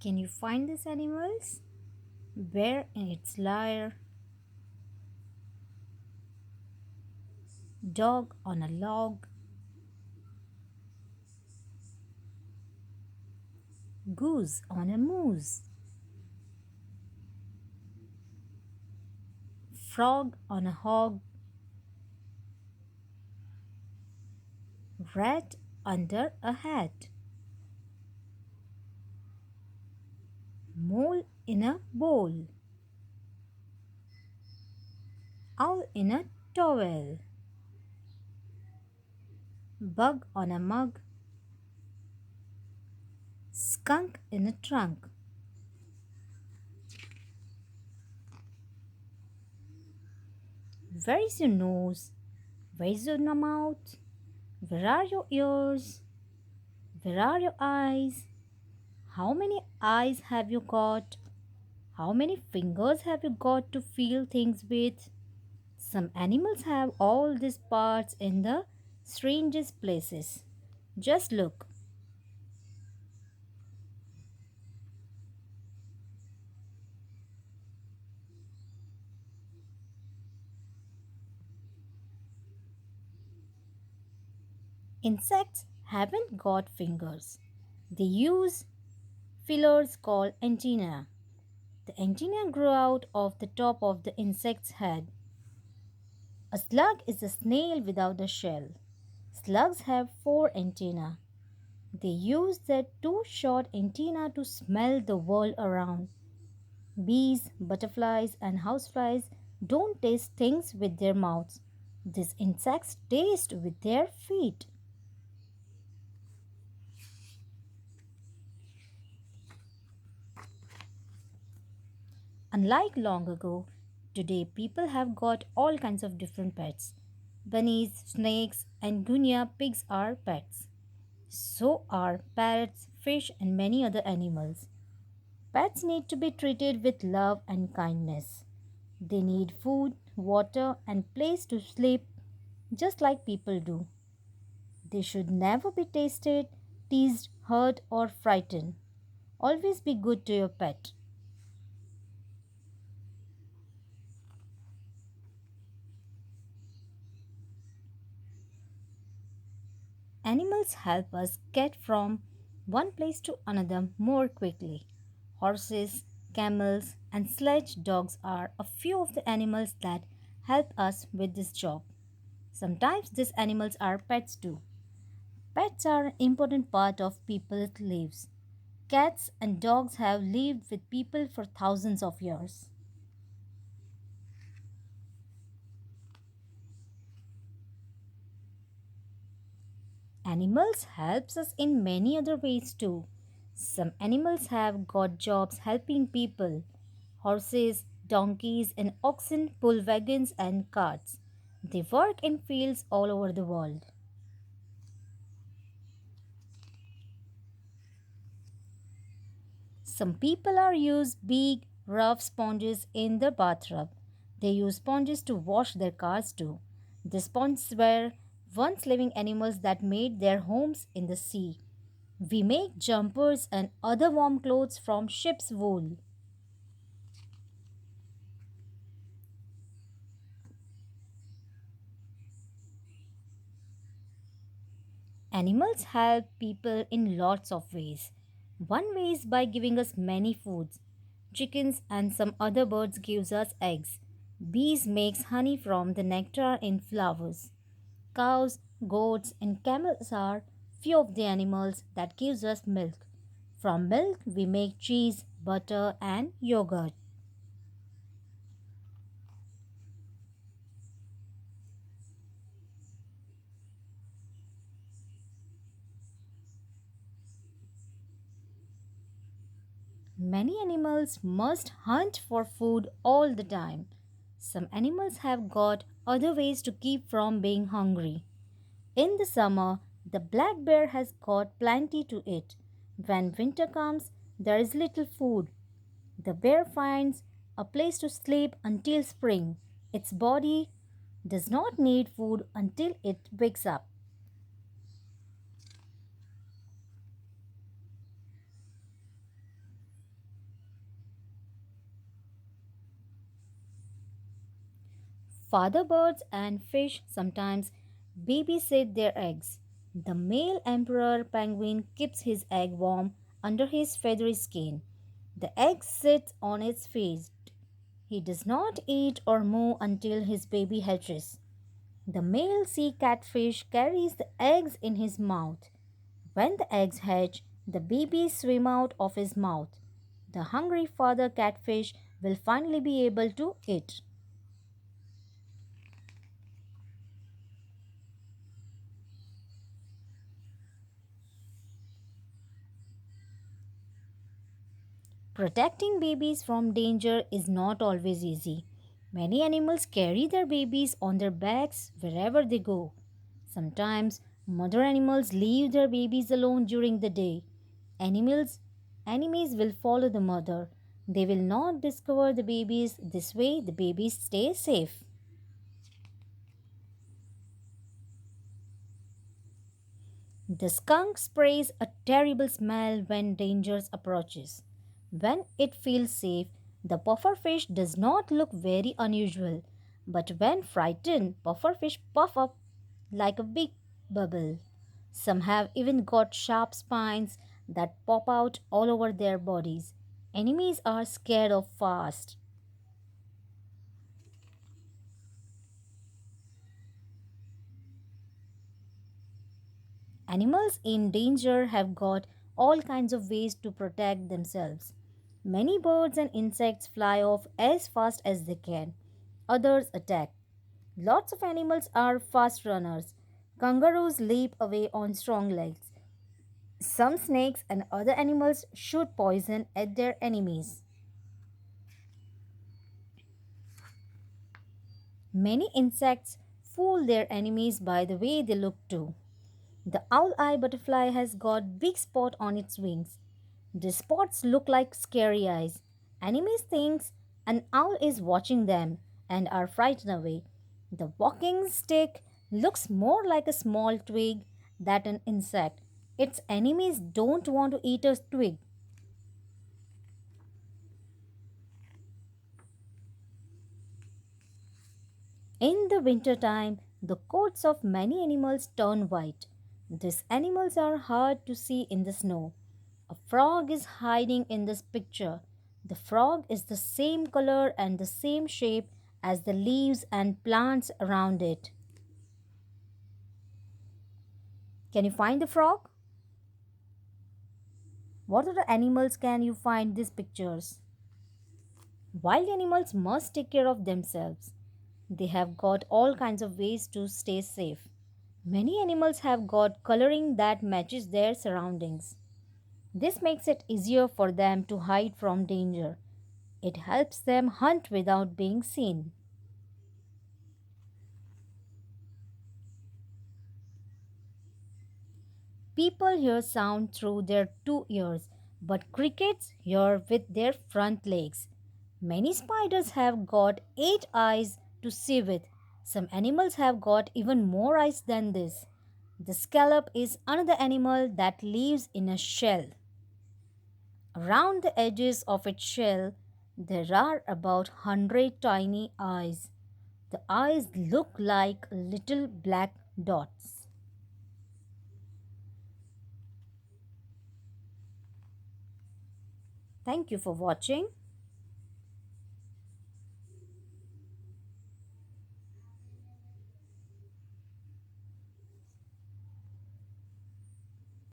Can you find these animals? Bear in its lair, dog on a log, goose on a moose, frog on a hog, rat under a hat, mole in a bowl, owl in a towel, bug on a mug, skunk in a trunk. Where is your nose? Where is your mouth? Where are your ears? Where are your eyes? How many eyes have you got? How many fingers have you got to feel things with? Some animals have all these parts in the strangest places. Just look. Insects haven't got fingers. They use feelers called antennae. The antennae grow out of the top of the insect's head. A slug is a snail without a shell. Slugs have four antennae. They use their two short antennae to smell the world around. Bees, butterflies, and houseflies don't taste things with their mouths. These insects taste with their feet. Unlike long ago, today people have got all kinds of different pets. Bunnies, snakes, and guinea pigs are pets. So are parrots, fish, and many other animals. Pets need to be treated with love and kindness. They need food, water, and place to sleep just like people do. They should never be tasted, teased, hurt, or frightened. Always be good to your pet. Animals help us get from one place to another more quickly. Horses, camels, and sledge dogs are a few of the animals that help us with this job. Sometimes these animals are pets too. Pets are an important part of people's lives. Cats and dogs have lived with people for thousands of years. Animals helps us in many other ways too. Some animals have got jobs helping people. Horses, donkeys, and oxen pull wagons and carts. They work in fields all over the world. Some people are use big, rough sponges in their bathtub. They use sponges to wash their cars too. The sponges were once living animals that made their homes in the sea. We make jumpers and other warm clothes from ship's wool. Animals help people in lots of ways. One way is by giving us many foods. Chickens and some other birds gives us eggs. Bees makes honey from the nectar in flowers. Cows, goats and camels are few of the animals that gives us milk. From milk we make cheese, butter and yogurt. Many animals must hunt for food all the time. Some animals have got other ways to keep from being hungry. In the summer, the black bear has got plenty to eat. When winter comes, there is little food. The bear finds a place to sleep until spring. Its body does not need food until it wakes up. Father birds and fish sometimes babysit their eggs. The male emperor penguin keeps his egg warm under his feathery skin. The egg sits on its face. He does not eat or move until his baby hatches. The male sea catfish carries the eggs in his mouth. When the eggs hatch, the babies swim out of his mouth. The hungry father catfish will finally be able to eat. Protecting babies from danger is not always easy. Many animals carry their babies on their backs wherever they go. Sometimes mother animals leave their babies alone during the day. Animals Enemies will follow the mother. They will not discover the babies. This way the babies stay safe. The skunk sprays a terrible smell when danger approaches. When it feels safe, the pufferfish does not look very unusual, but when frightened, pufferfish puff up like a big bubble. Some have even got sharp spines that pop out all over their bodies. Enemies are scared of fast. Animals in danger have got all kinds of ways to protect themselves. Many birds and insects fly off as fast as they can. Others attack. Lots of animals are fast runners. Kangaroos leap away on strong legs. Some snakes and other animals shoot poison at their enemies. Many insects fool their enemies by the way they look too. The owl eye butterfly has got big spot on its wings. The spots look like scary eyes. Enemies think an owl is watching them and are frightened away. The walking stick looks more like a small twig than an insect. Its enemies don't want to eat a twig. In the wintertime, the coats of many animals turn white. These animals are hard to see in the snow. A frog is hiding in this picture. The frog is the same color and the same shape as the leaves and plants around it. Can you find the frog? What other animals can you find these pictures? Wild animals must take care of themselves. They have got all kinds of ways to stay safe. Many animals have got coloring that matches their surroundings. This makes it easier for them to hide from danger. It helps them hunt without being seen. People hear sound through their two ears, but crickets hear with their front legs. Many spiders have got 8 eyes to see with. Some animals have got even more eyes than this. The scallop is another animal that lives in a shell. Around the edges of its shell, there are about 100 tiny eyes. The eyes look like little black dots. Thank you for watching.